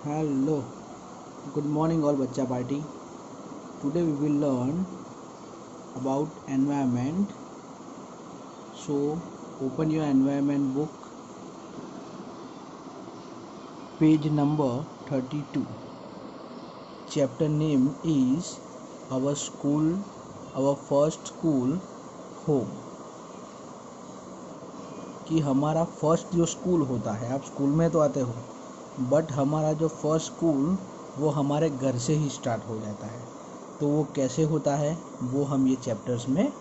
Hello, good morning all bacha party. Today we will learn about environment. So open your environment book, page number 32. Chapter name is our school, our first school, home. कि हमारा first जो school होता है, आप school में तो आते हो, बट हमारा जो फर्स्ट स्कूल वो हमारे घर से ही स्टार्ट हो जाता है। तो वो कैसे होता है वो हम ये चैप्टर्स में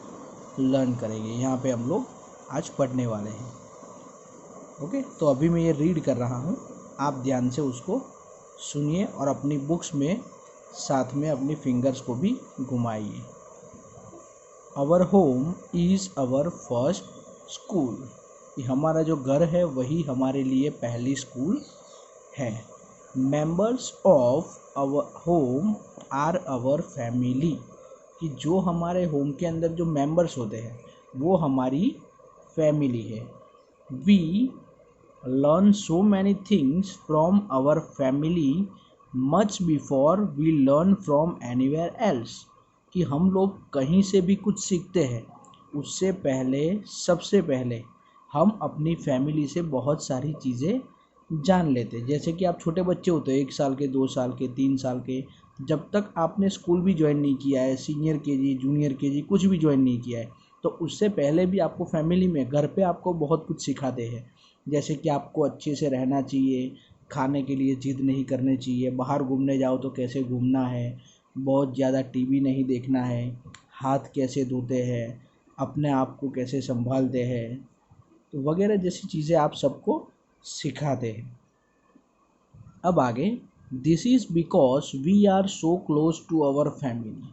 लर्न करेंगे। यहाँ पे हम लोग आज पढ़ने वाले हैं। ओके, तो अभी मैं ये रीड कर रहा हूँ, आप ध्यान से उसको सुनिए और अपनी बुक्स में साथ में अपनी फिंगर्स को भी घुमाइए। Our home is our first school, कि हमारा जो घर है वही हमारे लिए पहली स्कूल है। Members of our home are our family, कि जो हमारे होम के अंदर जो मेंबर्स होते हैं वो हमारी फैमिली है। We learn so many things from our family much before we learn from anywhere else, कि हम लोग कहीं से भी कुछ सीखते हैं उससे पहले, सबसे पहले हम अपनी फैमिली से बहुत सारी चीज़ें जान लेते हैं। जैसे कि आप छोटे बच्चे होते हैं, 1 साल के, 2 साल के, 3 साल के, जब तक आपने स्कूल भी ज्वाइन नहीं किया है, सीनियर केजी, जूनियर केजी कुछ भी ज्वाइन नहीं किया है, तो उससे पहले भी आपको फैमिली में, घर पे आपको बहुत कुछ सिखाते हैं। जैसे कि आपको अच्छे से रहना चाहिए, खाने के लिए जिद नहीं करनी चाहिए, बाहर घूमने जाओ तो कैसे घूमना है, बहुत ज़्यादा टीवी नहीं देखना है, हाथ कैसे धोते हैं, अपने आप को कैसे संभालते हैं, तो वगैरह जैसी चीज़ें आप सबको सिखाते हैं। अब आगे, this is because we are so close to our family,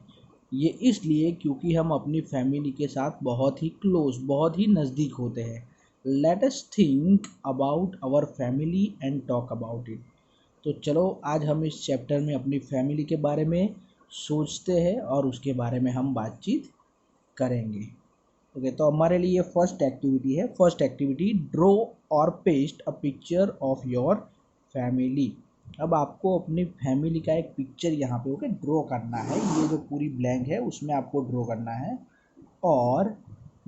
ये इसलिए क्योंकि हम अपनी फैमिली के साथ बहुत ही क्लोज, बहुत ही नज़दीक होते हैं। Let us think about our family and talk about it, तो चलो आज हम इस चैप्टर में अपनी फैमिली के बारे में सोचते हैं और उसके बारे में हम बातचीत करेंगे। ओके, तो हमारे लिए फर्स्ट एक्टिविटी है, फर्स्ट एक्टिविटी ड्रॉ और paste a picture of your family. अब आपको अपनी फैमिली का एक पिक्चर यहाँ पे ओके ड्रॉ करना है। ये जो पूरी ब्लैंक है उसमें आपको ड्रॉ करना है, और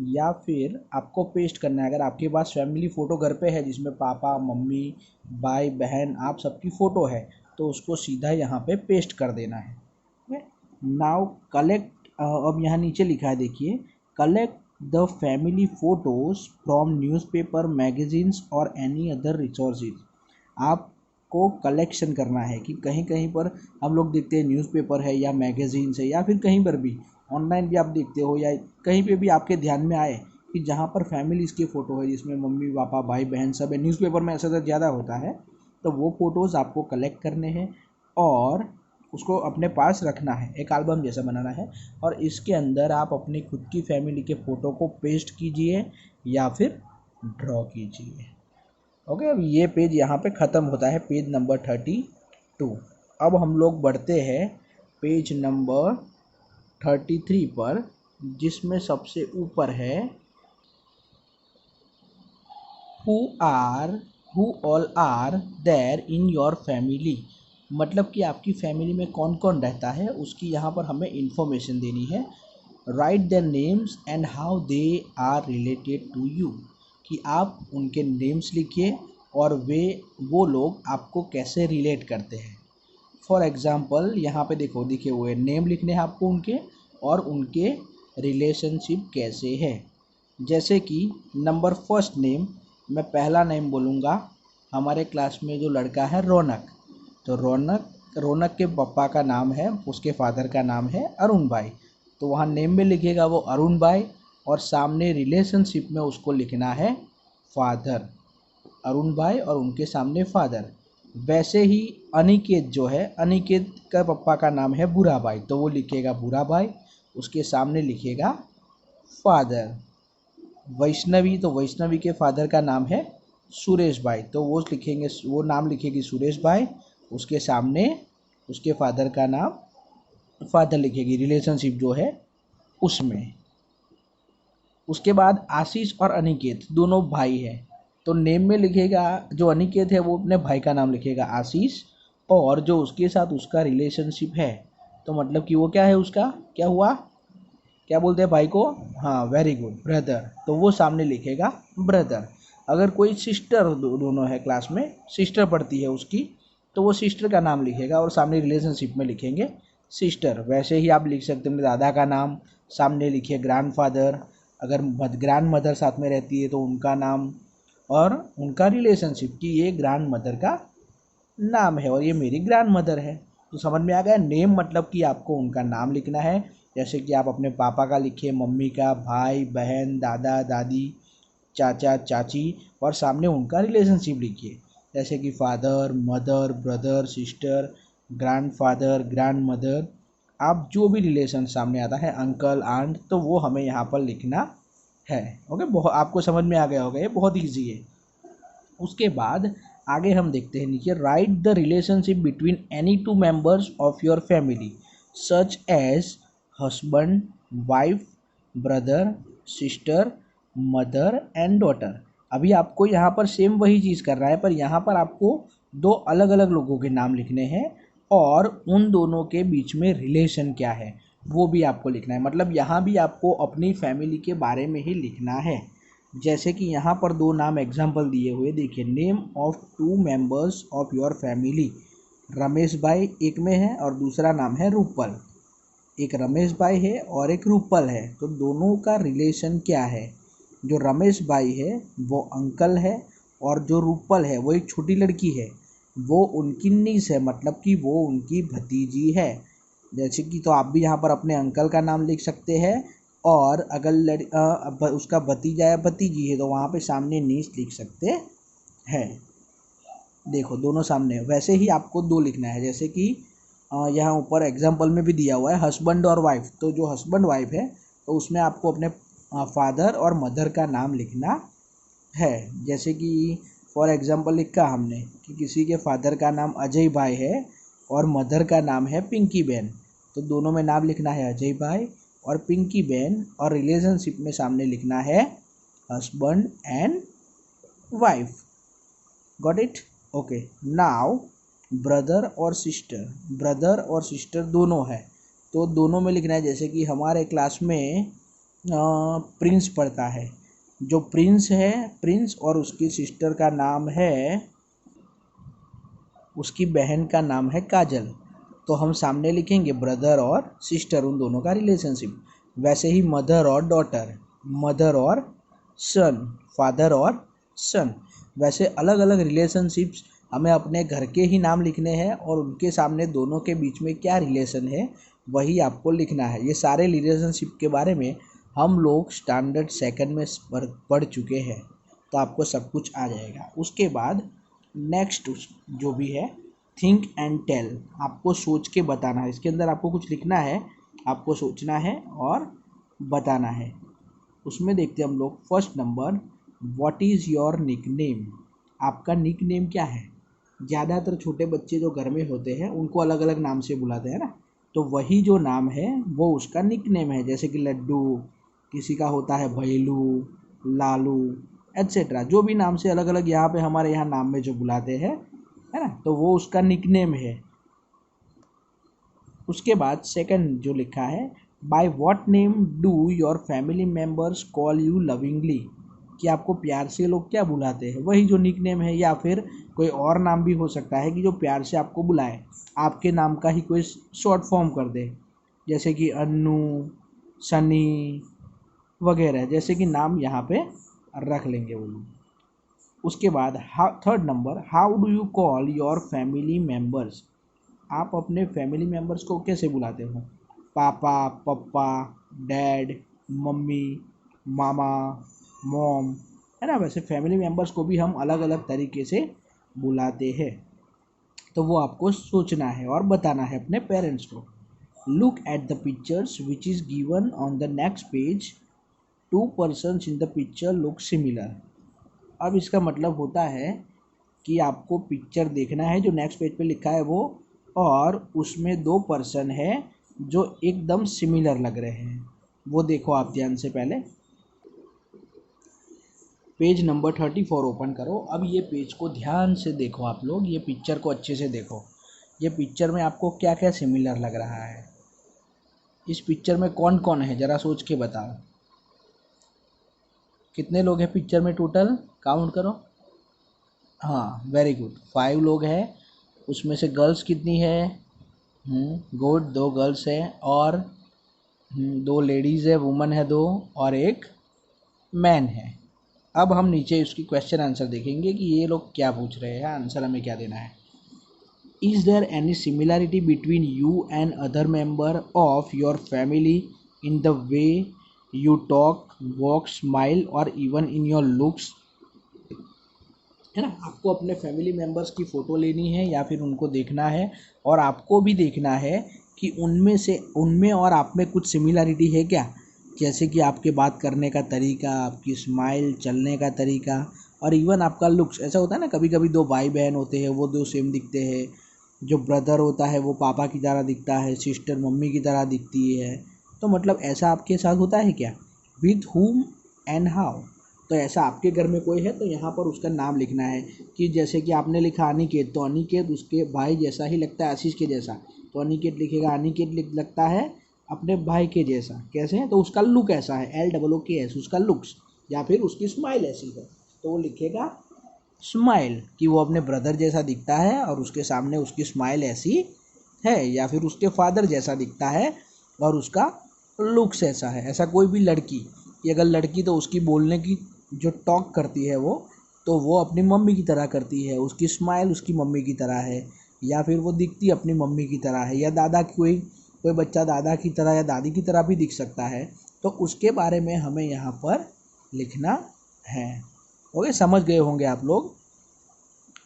या फिर आपको पेस्ट करना है। अगर आपके पास फैमिली फ़ोटो घर पे है जिसमें पापा, मम्मी, भाई, बहन, आप सबकी फ़ोटो है, तो उसको सीधा यहाँ पे पेस्ट कर देना है। नाउ कलेक्ट, अब यहाँ नीचे लिखा है देखिए, collect the family photos from newspaper, magazines और एनी अदर रिसोर्सेज। आपको कलेक्शन करना है कि कहीं कहीं पर हम लोग देखते हैं न्यूज़पेपर है या मैगज़ीन है या फिर कहीं पर भी ऑनलाइन भी आप देखते हो, या कहीं पे भी आपके ध्यान में आए कि जहाँ पर फैमिलीज़ की फ़ोटो है जिसमें मम्मी पापा भाई बहन सब है, न्यूज़पेपर में ऐसा तो ज़्यादा होता है, तो वो फ़ोटोज़ आपको कलेक्ट करने हैं और उसको अपने पास रखना है, एक एल्बम जैसा बनाना है, और इसके अंदर आप अपनी खुद की फैमिली के फ़ोटो को पेस्ट कीजिए या फिर ड्रॉ कीजिए। ओके, अब ये पेज यहाँ पे ख़त्म होता है, पेज नंबर 32। अब हम लोग बढ़ते हैं पेज नंबर 33 पर, जिसमें सबसे ऊपर है who are who all are there in your family, मतलब कि आपकी फैमिली में कौन कौन रहता है उसकी यहाँ पर हमें इंफॉर्मेशन देनी है। Write their names and how they are related to you, कि आप उनके नेम्स लिखिए और वो लोग आपको कैसे रिलेट करते हैं। फॉर एग्ज़ाम्पल यहाँ पे देखो लिखे हुए नेम लिखने हैं आपको उनके, और उनके रिलेशनशिप कैसे है। जैसे कि नंबर फर्स्ट नेम, मैं पहला नेम बोलूँगा, हमारे क्लास में जो लड़का है रौनक, तो रौनक, रौनक के पापा का नाम है, उसके फादर का नाम है अरुण भाई, तो वहाँ नेम में लिखेगा वो अरुण भाई, और सामने रिलेशनशिप में उसको लिखना है फादर, अरुण भाई और उनके सामने फादर। वैसे ही अनिकेत जो है, अनिकेत का पापा का नाम है बुरा भाई, तो वो लिखेगा बुरा भाई, उसके सामने लिखेगा फादर। वैष्णवी, तो वैष्णवी के फादर का नाम है सुरेश भाई, तो वो लिखेंगे, वो नाम लिखेगी सुरेश भाई, उसके सामने उसके फादर का नाम फादर लिखेगी, रिलेशनशिप जो है उसमें। उसके बाद आशीष और अनिकेत दोनों भाई हैं, तो नेम में लिखेगा, जो अनिकेत है वो अपने भाई का नाम लिखेगा आशीष, और जो उसके साथ उसका रिलेशनशिप है, तो मतलब कि वो क्या है, उसका क्या हुआ, क्या बोलते हैं भाई को, हाँ वेरी गुड, ब्रदर, तो वो सामने लिखेगा ब्रदर। अगर कोई सिस्टर दोनों है क्लास में, सिस्टर पढ़ती है उसकी, तो वो सिस्टर का नाम लिखेगा और सामने रिलेशनशिप में लिखेंगे सिस्टर। वैसे ही आप लिख सकते हैं अपने दादा का नाम, सामने लिखिए ग्रैंडफादर, अगर ग्रैंड मदर साथ में रहती है तो उनका नाम, और उनका रिलेशनशिप कि ये ग्रैंड मदर का नाम है और ये मेरी ग्रैंड मदर है। तो समझ में आ गया, नेम मतलब कि आपको उनका नाम लिखना है। जैसे कि आप अपने पापा का लिखिए, मम्मी का, भाई बहन, दादा दादी, चाचा चाची, और सामने उनका रिलेशनशिप लिखिए, जैसे कि father mother brother sister, grandfather grand mother, आप जो भी रिलेशन सामने आता है, अंकल आंट, तो वो हमें यहाँ पर लिखना है। ओके, बहुत आपको समझ में आ गया होगा, ये बहुत ईजी है। उसके बाद आगे हम देखते हैं नीचे, write the relationship between any two members of your family such as husband wife brother sister mother and daughter. अभी आपको यहाँ पर सेम वही चीज़ कर रहा है, पर यहाँ पर आपको दो अलग अलग लोगों के नाम लिखने हैं और उन दोनों के बीच में रिलेशन क्या है वो भी आपको लिखना है। मतलब यहाँ भी आपको अपनी फैमिली के बारे में ही लिखना है। जैसे कि यहाँ पर दो नाम एग्जाम्पल दिए हुए, देखिए, name of two members of your family, Ramesh भाई एक में है और दूसरा नाम है रूपल। एक रमेश भाई है और एक रूपल है, तो दोनों का रिलेशन क्या है। जो रमेश भाई है वो अंकल है और जो रूपल है वो एक छोटी लड़की है, वो उनकी नीस है, मतलब कि वो उनकी भतीजी है। जैसे कि तो आप भी यहाँ पर अपने अंकल का नाम लिख सकते हैं, और अगर उसका भतीजा या भतीजी है तो वहाँ पे सामने नीस लिख सकते हैं। देखो दोनों सामने है। वैसे ही आपको दो लिखना है, जैसे कि यहाँ ऊपर एग्जाम्पल में भी दिया हुआ है हस्बैंड और वाइफ, तो जो हस्बैंड वाइफ है तो उसमें आपको अपने फादर और मदर का नाम लिखना है। जैसे कि फॉर एग्जांपल लिखा हमने कि किसी के फादर का नाम अजय भाई है और मदर का नाम है पिंकी बहन, तो दोनों में नाम लिखना है अजय भाई और पिंकी बहन, और रिलेशनशिप में सामने लिखना है husband and wife. Got it? Okay, now brother और सिस्टर दोनों है, तो दोनों में लिखना है। जैसे कि हमारे क्लास में प्रिंस पढ़ता है, जो प्रिंस है, प्रिंस और उसकी सिस्टर का नाम है, उसकी बहन का नाम है काजल, तो हम सामने लिखेंगे ब्रदर और सिस्टर, उन दोनों का रिलेशनशिप। वैसे ही मदर और डॉटर, मदर और सन, फादर और सन। वैसे अलग अलग रिलेशनशिप्स हमें अपने घर के ही नाम लिखने हैं और उनके सामने दोनों के बीच में क्या रिलेशन है वही आपको लिखना है। ये सारे रिलेशनशिप के बारे में हम लोग स्टैंडर्ड सेकंड में पढ़ चुके हैं, तो आपको सब कुछ आ जाएगा। उसके बाद नेक्स्ट जो भी है, थिंक एंड टेल, आपको सोच के बताना है। इसके अंदर आपको कुछ लिखना है, आपको सोचना है और बताना है। उसमें देखते हैं हम लोग first number, what is your nick name, आपका निक नेम क्या है। ज़्यादातर छोटे बच्चे जो घर में होते हैं उनको अलग अलग नाम से बुलाते हैं ना, तो वही जो नाम है वो उसका निक नेम है। जैसे कि लड्डू, किसी का होता है भैलू, लालू, एट्सेट्रा, जो भी नाम से अलग अलग यहाँ पे हमारे यहाँ नाम में जो बुलाते हैं, है ना, तो वो उसका निक नेम है। उसके बाद सेकंड जो लिखा है, by what name do your family members call you lovingly, कि आपको प्यार से लोग क्या बुलाते हैं, वही जो निक नेम है, या फिर कोई और नाम भी हो सकता है कि जो प्यार से आपको बुलाए, आपके नाम का ही कोई शॉर्ट फॉर्म कर दे, जैसे कि अन्नू, सनी वगैरह, जैसे कि नाम यहाँ पे रख लेंगे वो लोग। उसके बाद third number, how do you call your family members, आप अपने फैमिली मेम्बर्स को कैसे बुलाते हो, पापा, पप्पा, डैड, मम्मी, मामा, मॉम, है ना। वैसे फैमिली मेम्बर्स को भी हम अलग अलग तरीके से बुलाते हैं, तो वो आपको सोचना है और बताना है अपने पेरेंट्स को। Look at the pictures which is given on the next page, to persons in the picture look similar. अब इसका मतलब होता है कि आपको पिक्चर देखना है जो नेक्स्ट पेज पे लिखा है वो, और उसमें दो पर्सन है जो एकदम सिमिलर लग रहे हैं, वो देखो आप ध्यान से। पहले पेज नंबर 34 ओपन करो। अब ये पेज को ध्यान से देखो आप लोग, ये पिक्चर को अच्छे से देखो। ये पिक्चर में आपको क्या क्या सिमिलर लग रहा है? इस पिक्चर में कौन कौन है, ज़रा सोच के बताओ। कितने लोग हैं पिक्चर में टोटल, काउंट करो। हाँ वेरी गुड, 5 लोग हैं। उसमें से गर्ल्स कितनी है? गुड, 2 गर्ल्स है। और 2 लेडीज़ है, वुमन है 2, और एक मैन है। अब हम नीचे उसकी क्वेश्चन आंसर देखेंगे कि ये लोग क्या पूछ रहे हैं, आंसर हमें क्या देना है। Is there any similarity between you and other member of your family in the way you talk, walk, smile और इवन इन योर लुक्स? है ना, आपको अपने फैमिली मेम्बर्स की फ़ोटो लेनी है या फिर उनको देखना है, और आपको भी देखना है कि उनमें और आप में कुछ सिमिलरिटी है क्या। जैसे कि आपके बात करने का तरीका, आपकी स्माइल, चलने का तरीका, और इवन आपका लुक्स। ऐसा होता है ना, कभी कभी 2 भाई बहन होते हैं, वो 2 सेम दिखते हैं। जो ब्रदर होता है वो पापा की तरह दिखता है, सिस्टर मम्मी की तरह दिखती है। तो मतलब ऐसा आपके साथ होता है क्या? With whom and how. तो ऐसा आपके घर में कोई है तो यहाँ पर उसका नाम लिखना है। कि जैसे कि आपने लिखा अनिकेत, तो अनिकेत उसके भाई जैसा ही लगता है, आशीष के जैसा। तो अनिकेत लिखेगा, अनिकेत लगता है अपने भाई के जैसा। कैसे है? तो उसका लुक ऐसा है, LOOKS, उसका लुक्स। या फिर उसकी स्माइल ऐसी है तो वो लिखेगा स्माइल, कि वो अपने ब्रदर जैसा दिखता है और उसके सामने उसकी स्माइल ऐसी है। या फिर उसके फादर जैसा दिखता है और उसका लुक्स ऐसा है। ऐसा कोई भी लड़की, कि अगर लड़की तो उसकी बोलने की जो टॉक करती है वो अपनी मम्मी की तरह करती है, उसकी स्माइल उसकी मम्मी की तरह है, या फिर वो दिखती अपनी मम्मी की तरह है। या दादा की कोई बच्चा दादा की तरह या दादी की तरह भी दिख सकता है। तो उसके बारे में हमें यहाँ पर लिखना है। ओके, समझ गए होंगे आप लोग।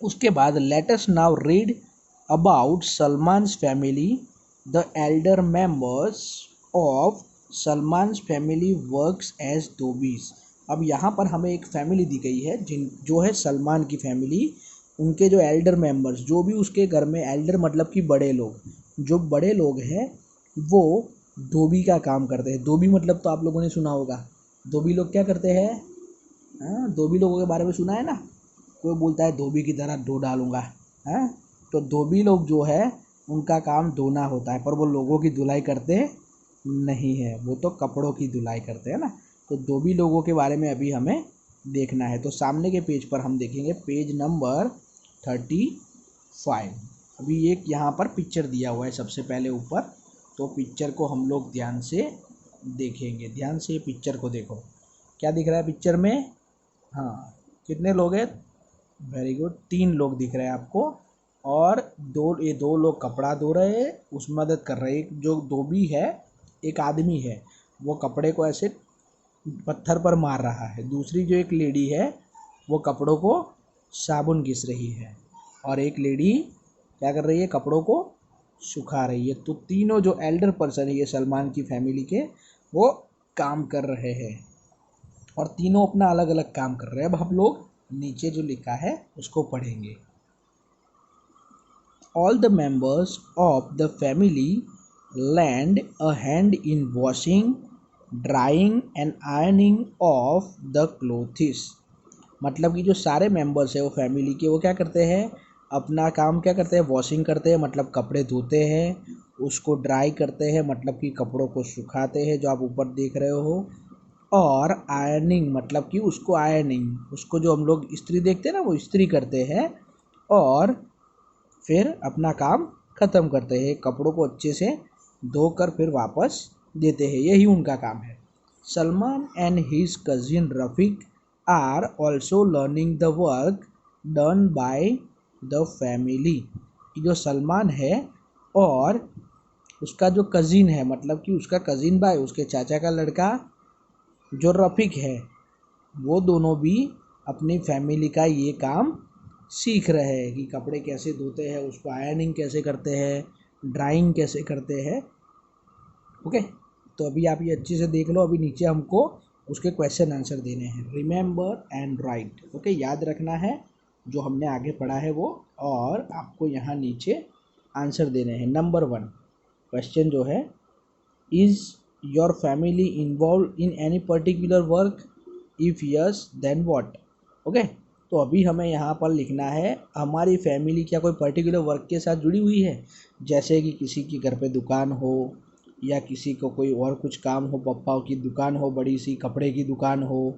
उसके बाद let us now read about Salman's family. The elder members of Salman's family works as dhobis. अब यहाँ पर हमें एक फैमिली दी गई है जो है सलमान की फैमिली। उनके जो एल्डर मेंबर्स, जो भी उसके घर में, एल्डर मतलब कि बड़े लोग, जो बड़े लोग हैं वो धोबी का काम करते हैं। धोबी मतलब तो आप लोगों ने सुना होगा। धोबी लोग क्या करते हैं? हाँ, धोबी लोगों के बारे में सुना है ना। कोई बोलता है धोबी की तरह धो डालूंगा। हैं? तो धोबी लोग जो है उनका काम धोना होता है, पर वो लोगों की धुलाई करते नहीं है, वो तो कपड़ों की धुलाई करते हैं ना। तो धोबी लोगों के बारे में अभी हमें देखना है। तो सामने के पेज पर हम देखेंगे, पेज नंबर 35। अभी एक यहाँ पर पिक्चर दिया हुआ है सबसे पहले ऊपर। तो पिक्चर को हम लोग ध्यान से देखेंगे। ध्यान से पिक्चर को देखो, क्या दिख रहा है पिक्चर में? हाँ, कितने लोग हैं? वेरी गुड, 3 लोग दिख रहे हैं आपको। और ये 2 लोग कपड़ा धो रहे हैं, उस मदद कर रहे हैं। एक जो धोबी है, एक आदमी है, वो कपड़े को ऐसे पत्थर पर मार रहा है। दूसरी जो एक लेडी है वो कपड़ों को साबुन घिस रही है, और एक लेडी क्या कर रही है? कपड़ों को सुखा रही है। तो तीनों जो एल्डर पर्सन है ये सलमान की फैमिली के, वो काम कर रहे हैं, और तीनों अपना अलग अलग काम कर रहे हैं। अब हम लोग नीचे जो लिखा है उसको पढ़ेंगे। All the members of the family lend a hand in washing, drying and ironing of the clothes। मतलब कि जो सारे मेंबर्स है वो फैमिली के, वो क्या करते हैं? अपना काम क्या करते हैं? वॉशिंग करते हैं, मतलब कपड़े धोते हैं। उसको ड्राई करते हैं, मतलब कि कपड़ों को सुखाते हैं, जो आप ऊपर देख रहे हो। और आयरनिंग मतलब कि उसको आयरनिंग, उसको जो हम लोग इस्त्री देखते हैं ना, वो इस्त्री करते हैं। और फिर अपना काम ख़त्म करते हैं, कपड़ों को अच्छे से धोकर फिर वापस देते हैं। यही उनका काम है। Salman and his cousin Rafiq are also learning the work done by the family. जो सलमान है और उसका जो कज़िन है, मतलब कि उसका कज़िन भाई, उसके चाचा का लड़का जो रफ़ीक है, वो दोनों भी अपनी फैमिली का ये काम सीख रहे हैं कि कपड़े कैसे धोते हैं, उसको आयरनिंग कैसे करते हैं, ड्राइंग कैसे करते हैं। ओके, तो अभी आप ये अच्छे से देख लो। अभी नीचे हमको उसके क्वेश्चन आंसर देने हैं। Remember and right. ओके, याद रखना है जो हमने आगे पढ़ा है वो, और आपको यहाँ नीचे आंसर देने हैं। नंबर 1 क्वेश्चन जो है, is your family involve in any particular work? If yes then what? Okay, तो अभी हमें यहाँ पर लिखना है हमारी फैमिली क्या कोई पर्टिकुलर वर्क के साथ जुड़ी हुई है, जैसे कि किसी की घर पे दुकान हो या किसी को कोई और कुछ काम हो, पप्पा की दुकान हो, बड़ी सी कपड़े की दुकान हो,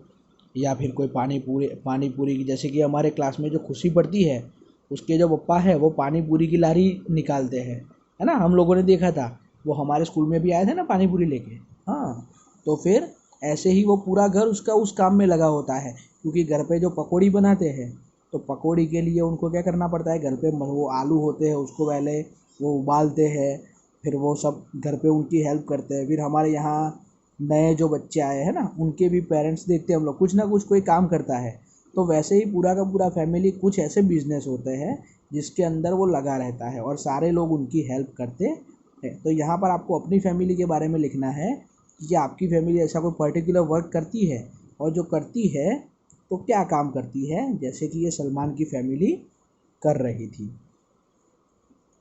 या फिर कोई पानी पूरी की, जैसे कि हमारे क्लास में जो खुशी पढ़ती है उसके जो पप्पा है वो पानी पूरी की लारी निकालते हैं, है ना, हम लोगों ने देखा था, वो हमारे स्कूल में भी आए थे ना पानी पूरी लेके। हाँ, तो फिर ऐसे ही वो पूरा घर उसका उस काम में लगा होता है, क्योंकि घर पे जो पकौड़ी बनाते हैं तो पकौड़ी के लिए उनको क्या करना पड़ता है, घर पे वो आलू होते हैं उसको पहले वो उबालते हैं, फिर वो सब घर पे उनकी हेल्प करते हैं। फिर हमारे यहाँ नए जो बच्चे आए हैं ना उनके भी पेरेंट्स देखते हैं हम लोग, कुछ ना कुछ कोई काम करता है। तो वैसे ही पूरा का पूरा फैमिली कुछ ऐसे बिजनेस होते हैं जिसके अंदर वो लगा रहता है और सारे लोग उनकी हेल्प करते हैं। तो यहाँ पर आपको अपनी फैमिली के बारे में लिखना है कि आपकी फैमिली ऐसा कोई पर्टिकुलर वर्क करती है, और जो करती है तो क्या काम करती है, जैसे कि ये सलमान की फैमिली कर रही थी।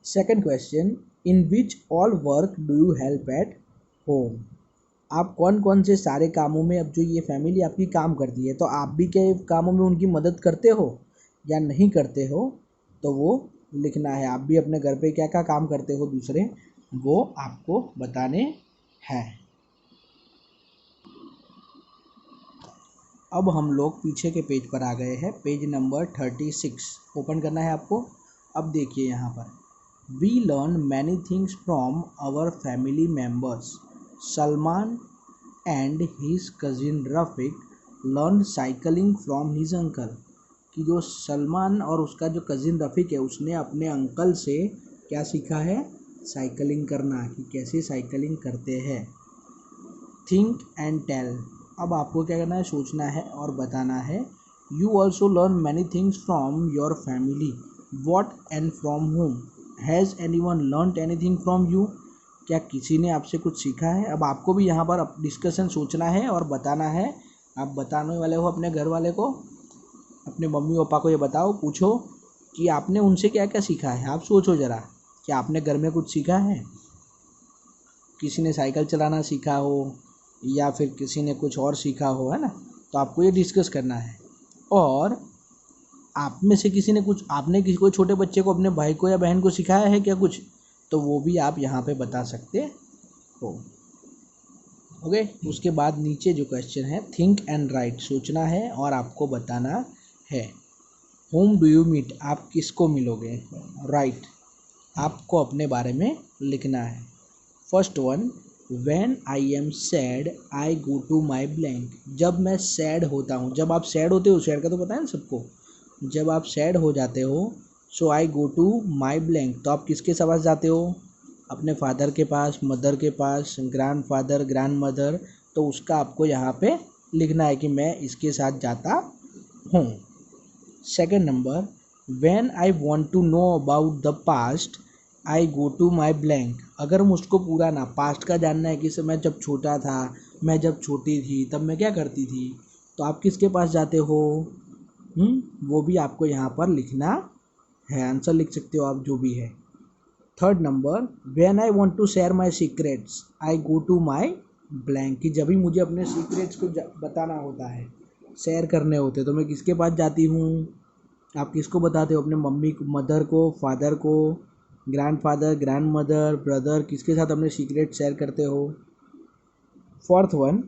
Second question, in which all work do you help at home. आप कौन कौन से सारे कामों में, अब जो ये फैमिली आपकी काम करती है तो आप भी क्या कामों में उनकी मदद करते हो या नहीं करते हो, तो वो लिखना है। आप भी अपने घर पे क्या क्या काम करते हो दूसरे, वो आपको बताने हैं। अब हम लोग पीछे के पेज पर आ गए हैं, पेज नंबर 36 ओपन करना है आपको। अब देखिए यहाँ पर, we learn many things from our family members. Salman and his cousin Rafiq learn cycling from his uncle. कि जो सलमान और उसका जो कज़िन रफ़ीक है उसने अपने अंकल से क्या सीखा है, साइकिलिंग करना, कि कैसे साइकिलिंग करते हैं। थिंक एंड टेल, अब आपको क्या करना है, सोचना है और बताना है। You also learn many things from your family, what and from home. Has any one learn anything from you, क्या किसी ने आपसे कुछ सीखा है। अब आपको भी यहाँ पर डिस्कशन सोचना है और बताना है। आप बताने वाले हो अपने घर वाले को, अपने मम्मी पापा को ये बताओ, पूछो कि आपने उनसे क्या क्या सीखा है। आप सोचो ज़रा कि आपने घर में कुछ सीखा है, किसी ने साइकिल चलाना सीखा हो या फिर किसी ने कुछ और सीखा हो, है ना। तो आपको ये डिस्कस करना है। और आप में से किसी ने कुछ, आपने किसी को, छोटे बच्चे को, अपने भाई को या बहन को सिखाया है क्या कुछ, तो वो भी आप यहाँ पे बता सकते हो। ओके, उसके बाद नीचे जो क्वेश्चन है, थिंक एंड राइट, सोचना है और आपको बताना है। होम डू यू मीट, आप किसको मिलोगे। राइट, आपको अपने बारे में लिखना है। First one, when I am sad I go to my blank. जब मैं सैड होता हूँ, जब आप सैड होते हो, सैड का तो पता है ना सबको, जब आप सैड हो जाते हो, सो आई गो टू माई ब्लैंक, तो आप किसके पास जाते हो, अपने फादर के पास, मदर के पास, ग्रैंड फादर, ग्रैंड मदर, तो उसका आपको यहाँ पे लिखना है कि मैं इसके साथ जाता हूँ। Second number, when I want to know about the past I go to my blank. अगर मुझको पूरा ना पास्ट का जानना है कि मैं जब छोटा था, मैं जब छोटी थी तब मैं क्या करती थी, तो आप किसके पास जाते हो, वो भी आपको यहाँ पर लिखना है। आंसर लिख सकते हो आप जो भी है। Third number, when I want to share my secrets I go to my blank, कि जब भी मुझे अपने सीक्रेट्स को बताना होता है, शेयर करने होते, तो मैं किसके पास जाती हूँ। आप किसको बताते हो, अपने मम्मी को, मदर को, फादर को, grandfather, grandmother, brother, किसके साथ अपने सीक्रेट शेयर करते हो। Fourth one,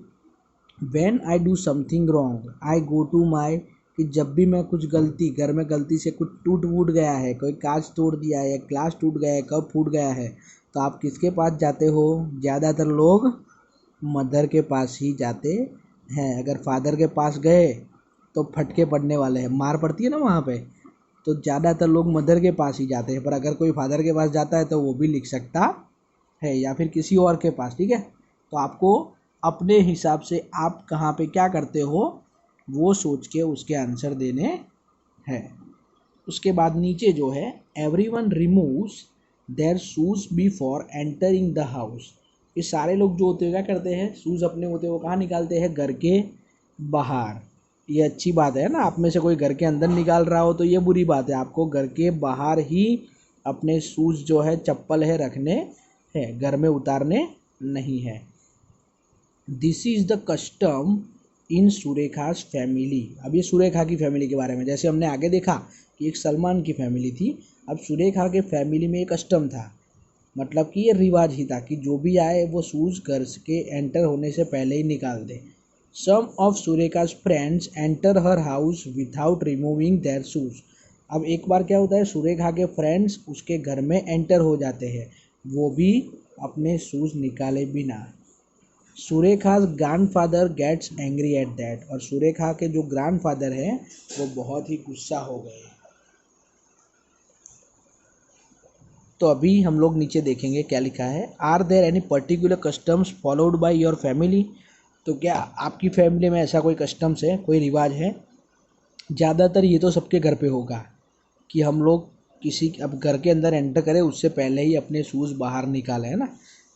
when I do something wrong I go to my, कि जब भी मैं कुछ गलती, घर में गलती से कुछ टूट वूट गया है, कोई कांच तोड़ दिया है, ग्लास टूट गया है, कप फूट गया है, तो आप किसके पास जाते हो। ज़्यादातर लोग मदर के पास ही जाते हैं। अगर फादर के पास गए तो फटके पड़ने वाले हैं, मार पड़ती है ना वहाँ पे, तो ज़्यादातर लोग मदर के पास ही जाते हैं। पर अगर कोई फादर के पास जाता है तो वो भी लिख सकता है, या फिर किसी और के पास, ठीक है। तो आपको अपने हिसाब से आप कहाँ पे क्या करते हो वो सोच के उसके आंसर देने हैं। उसके बाद नीचे जो है, everyone removes their shoes before entering the house. ये सारे लोग जो होते हैं क्या करते हैं, शूज़ अपने होते हैं वो कहाँ निकालते हैं, घर के बाहर। ये अच्छी बात है ना, आप में से कोई घर के अंदर निकाल रहा हो तो ये बुरी बात है। आपको घर के बाहर ही अपने शूज़ जो है, चप्पल है, रखने हैं, घर में उतारने नहीं है। This is the custom in Surekha's family. अब ये सुरेखा की फैमिली के बारे में, जैसे हमने आगे देखा कि एक सलमान की फैमिली थी, अब सुरेखा के फैमिली में एक कस्टम था, मतलब कि ये रिवाज ही था कि जो भी आए वो शूज़ घर के एंटर होने से पहले ही निकाल दे। Some of Surekha's friends enter her house without removing their shoes. अब एक बार क्या होता है, सुरेखा के फ्रेंड्स उसके घर में एंटर हो जाते हैं, वो भी अपने शूज़ निकाले बिना। Surekha's grandfather gets angry at that, और सुरेखा के जो ग्रैंडफादर हैं वो बहुत ही गुस्सा हो गए। तो अभी हम लोग नीचे देखेंगे क्या लिखा है। Are there any particular customs followed by your family. तो क्या आपकी फैमिली में ऐसा कोई कस्टम्स है, कोई रिवाज है? ज़्यादातर ये तो सबके घर पे होगा कि हम लोग किसी अब घर के अंदर एंटर करें उससे पहले ही अपने शूज़ बाहर निकालें, है ना।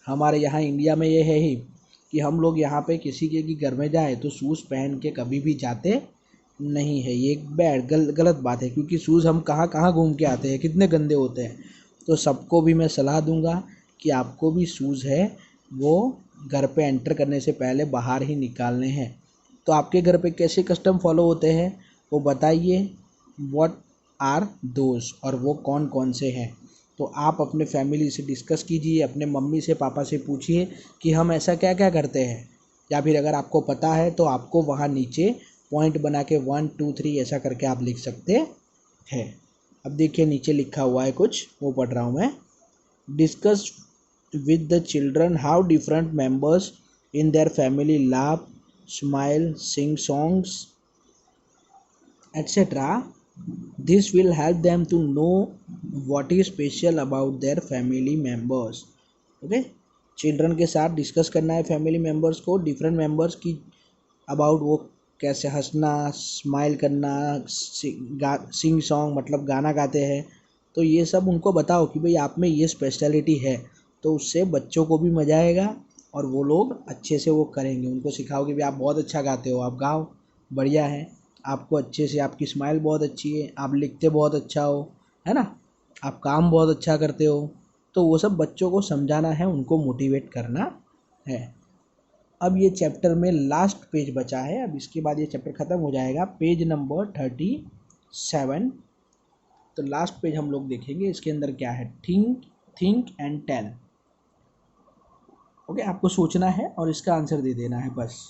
हमारे यहाँ इंडिया में ये है ही कि हम लोग यहाँ पे किसी के भी घर में जाए तो शूज़ पहन के कभी भी जाते नहीं है। ये एक गलत बात है, क्योंकि शूज़ हम कहाँ कहाँ घूम के आते हैं, कितने गंदे होते हैं। तो सबको भी मैं सलाह दूंगा कि आपको भी शूज़ है वो घर पे एंटर करने से पहले बाहर ही निकालने हैं। तो आपके घर पे कैसे कस्टम फॉलो होते हैं वो बताइए, व्हाट आर दोज, और वो कौन कौन से हैं। तो आप अपने फैमिली से डिस्कस कीजिए, अपने मम्मी से पापा से पूछिए कि हम ऐसा क्या क्या करते हैं, या फिर अगर आपको पता है तो आपको वहाँ नीचे पॉइंट बना के 1 2 3 ऐसा करके आप लिख सकते हैं। अब देखिए नीचे लिखा हुआ है कुछ, वो पढ़ रहा हूँ मैं। Discuss with the children how different members in their family laugh, smile, sing songs etc. This will help them to know what is special about their family members. Okay, children के साथ डिस्कस करना है family members को, different members की about वो कैसे हंसना, smile करना, सिंग सॉन्ग मतलब गाना गाते हैं। तो ये सब उनको बताओ कि भाई आप में ये स्पेशलिटी है, तो उससे बच्चों को भी मज़ा आएगा और वो लोग अच्छे से वो करेंगे। उनको सिखाओ कि भाई आप बहुत अच्छा गाते हो, आप गाओ, बढ़िया है, आपको अच्छे से, आपकी स्माइल बहुत अच्छी है, आप लिखते बहुत अच्छा हो, है ना, आप काम बहुत अच्छा करते हो। तो वो सब बच्चों को समझाना है, उनको मोटिवेट करना है। अब ये चैप्टर में लास्ट पेज बचा है, अब इसके बाद ये चैप्टर ख़त्म हो जाएगा, पेज नंबर 37। तो लास्ट पेज हम लोग देखेंगे, इसके अंदर क्या है, थिंक एंड टेल। ओके, आपको सोचना है और इसका आंसर दे देना है बस।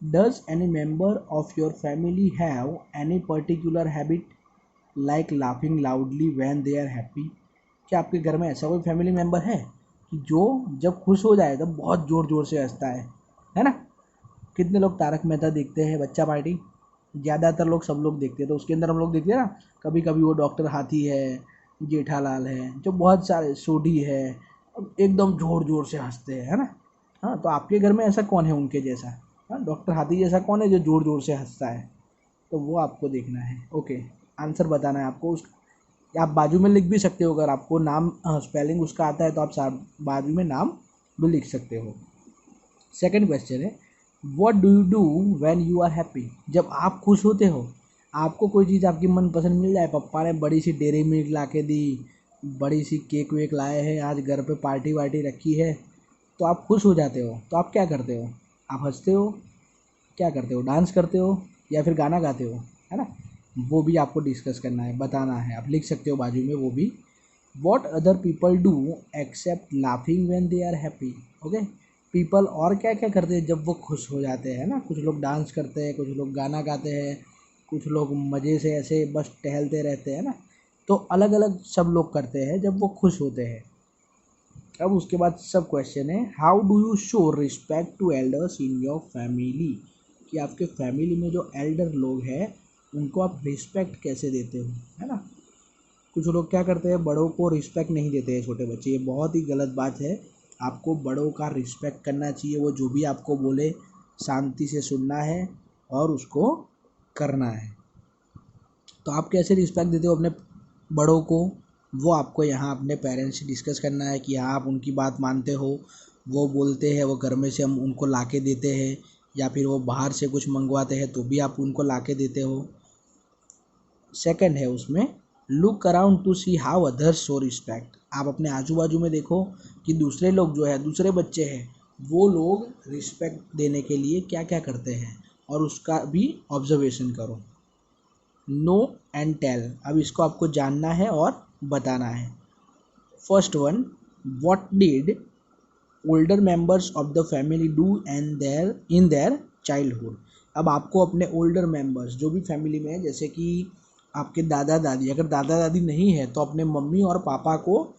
Does any member of your family have any particular habit like laughing loudly when they are happy? क्या आपके घर में ऐसा कोई फैमिली मेम्बर है कि जो जब खुश हो जाए तब बहुत ज़ोर ज़ोर से हंसता है ना। कितने लोग तारक मेहता देखते हैं, बच्चा पार्टी, ज़्यादातर लोग, सब लोग देखते हैं। तो उसके अंदर हम लोग देखते हैं ना, कभी कभी वो डॉक्टर हाथी है, जेठालाल है, जो बहुत सारे सोडी है, एकदम ज़ोर ज़ोर से हंसते हैं, है ना। हाँ, तो आपके घर में ऐसा कौन है उनके जैसा, हाँ, डॉक्टर हाथी जैसा कौन है जो ज़ोर ज़ोर से हंसता है? तो वो आपको देखना है। ओके, आंसर बताना है आपको। उस आप बाजू में लिख भी सकते हो, अगर आपको नाम स्पेलिंग उसका आता है तो आप बाजू में नाम भी लिख सकते हो। सेकंड क्वेश्चन है, what do you do when you are happy? जब आप खुश होते हो, आपको कोई चीज़ आपकी मनपसंद मिल जाए, पप्पा ने बड़ी सी डेयरी मिल्क ला के दी, बड़ी सी केक वेक लाए हैं, आज घर पे पार्टी वार्टी रखी है, तो आप खुश हो जाते हो, तो आप क्या करते हो? आप हंसते हो, क्या करते हो, डांस करते हो, या फिर गाना गाते हो, है ना। वो भी आपको डिस्कस करना है, बताना है, आप लिख सकते हो बाजू में वो भी। What other people do except laughing when they are happy? Okay, people और क्या क्या करते हैं जब वो खुश हो जाते हैं ना। कुछ लोग डांस करते हैं, कुछ लोग गाना गाते हैं, कुछ लोग मज़े से ऐसे बस टहलते रहते हैं ना। तो अलग अलग सब लोग करते हैं जब वो खुश होते हैं। अब उसके बाद सब क्वेश्चन है, how do you show respect to elders in your family? कि आपके फैमिली में जो एल्डर लोग हैं उनको आप रिस्पेक्ट कैसे देते हो, है ना। कुछ लोग क्या करते हैं, बड़ों को रिस्पेक्ट नहीं देते हैं छोटे बच्चे, ये बहुत ही गलत बात है। आपको बड़ों का रिस्पेक्ट करना चाहिए, वो जो भी आपको बोले शांति से सुनना है और उसको करना है। तो आप कैसे रिस्पेक्ट देते हो अपने बड़ों को, वो आपको यहाँ अपने पेरेंट्स से डिस्कस करना है कि हाँ आप उनकी बात मानते हो, वो बोलते हैं, वो घर में से हम उनको ला के देते हैं, या फिर वो बाहर से कुछ मंगवाते हैं तो भी आप उनको ला के देते हो। सेकंड है उसमें, look around two see how others show respect. आप अपने आजू बाजू में देखो कि दूसरे लोग जो है, दूसरे बच्चे हैं, वो लोग रिस्पेक्ट देने के लिए क्या क्या करते हैं। और उसका भी ऑब्जर्वेशन करो। नो एंड टेल, अब इसको आपको जानना है और बताना है। First one, what did older members of the family do and there in their childhood. अब आपको अपने ओल्डर मेंबर्स जो भी फैमिली में है, जैसे कि आपके दादा दादी, अगर दादा दादी नहीं है तो अपने मम्मी और पापा को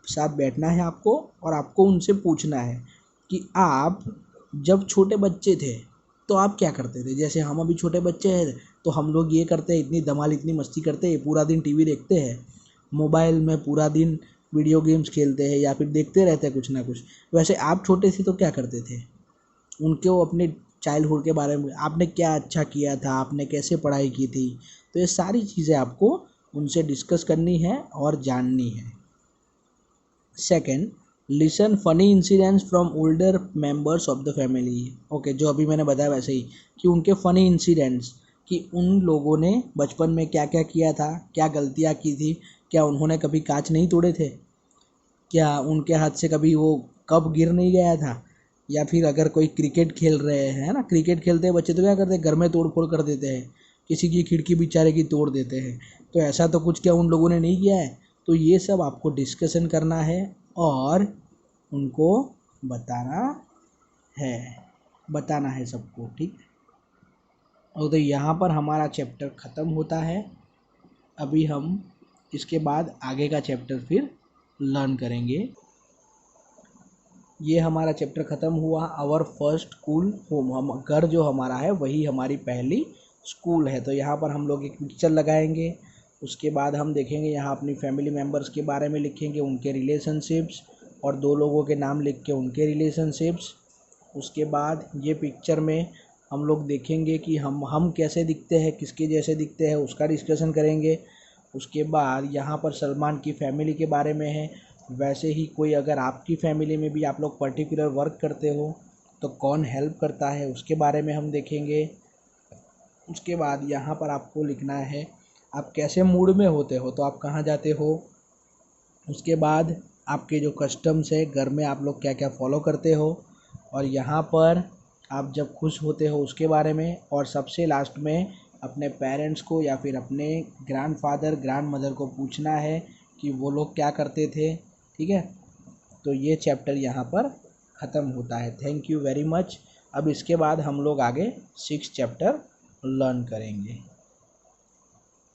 साथ बैठना है आपको और आपको उनसे पूछना है कि आप जब छोटे बच्चे थे तो आप क्या करते थे। जैसे हम अभी छोटे बच्चे हैं तो हम लोग ये करते हैं, इतनी धमाल इतनी मस्ती करते हैं, पूरा दिन टीवी देखते हैं, मोबाइल में पूरा दिन वीडियो गेम्स खेलते हैं या फिर देखते रहते हैं कुछ ना कुछ। वैसे आप छोटे थे तो क्या करते थे, उनको अपने चाइल्डहुड के बारे में, आपने क्या अच्छा किया था, आपने कैसे पढ़ाई की थी, तो ये सारी चीज़ें आपको उनसे डिस्कस करनी है और जाननी है। Second, listen funny incidents from older members of the family. Okay, जो अभी मैंने बताया वैसे ही कि उनके फ़नी इंसिडेंट्स, कि उन लोगों ने बचपन में क्या क्या किया था, क्या गलतियाँ की थी, क्या उन्होंने कभी कांच नहीं तोड़े थे, क्या उनके हाथ से कभी वो कप गिर नहीं गया था, या फिर अगर कोई क्रिकेट खेल रहे हैं ना, क्रिकेट खेलते हैं बच्चे तो क्या करते हैं, घर में तोड़ फोड़ कर देते हैं, किसी की खिड़की बेचारे की तोड़ देते हैं। तो ऐसा तो कुछ क्या उन लोगों ने नहीं किया है। तो ये सब आपको डिस्कशन करना है और उनको बताना है, बताना है सबको, ठीक है। और तो यहाँ पर हमारा चैप्टर ख़त्म होता है। अभी हम इसके बाद आगे का चैप्टर फिर लर्न करेंगे। ये हमारा चैप्टर ख़त्म हुआ, आवर फर्स्ट स्कूल होम। हम घर जो हमारा है वही हमारी पहली स्कूल है। तो यहाँ पर हम लोग एक पिक्चर लगाएंगे, उसके बाद हम देखेंगे यहाँ अपनी फैमिली मेम्बर्स के बारे में लिखेंगे, उनके रिलेशनशिप्स, और दो लोगों के नाम लिख के उनके रिलेशनशिप्स। उसके बाद ये पिक्चर में हम लोग देखेंगे कि हम कैसे दिखते हैं, किसके जैसे दिखते हैं, उसका डिस्कशन करेंगे। उसके बाद यहाँ पर सलमान की फैमिली के बारे में है, वैसे ही कोई अगर आपकी फैमिली में भी आप लोग पर्टिकुलर वर्क करते हो तो कौन हेल्प करता है उसके बारे में हम देखेंगे। उसके बाद यहाँ पर आपको लिखना है आप कैसे मूड में होते हो, तो आप कहाँ जाते हो। उसके बाद आपके जो कस्टम्स है घर में, आप लोग क्या क्या फॉलो करते हो, और यहाँ पर आप जब खुश होते हो उसके बारे में, और सबसे लास्ट में अपने पेरेंट्स को या फिर अपने ग्रैंडफादर ग्रैंड मदर को पूछना है कि वो लोग क्या करते थे, ठीक है। तो ये चैप्टर यहाँ पर ख़त्म होता है। Thank you very much. अब इसके बाद हम लोग आगे 6 चैप्टर लर्न करेंगे।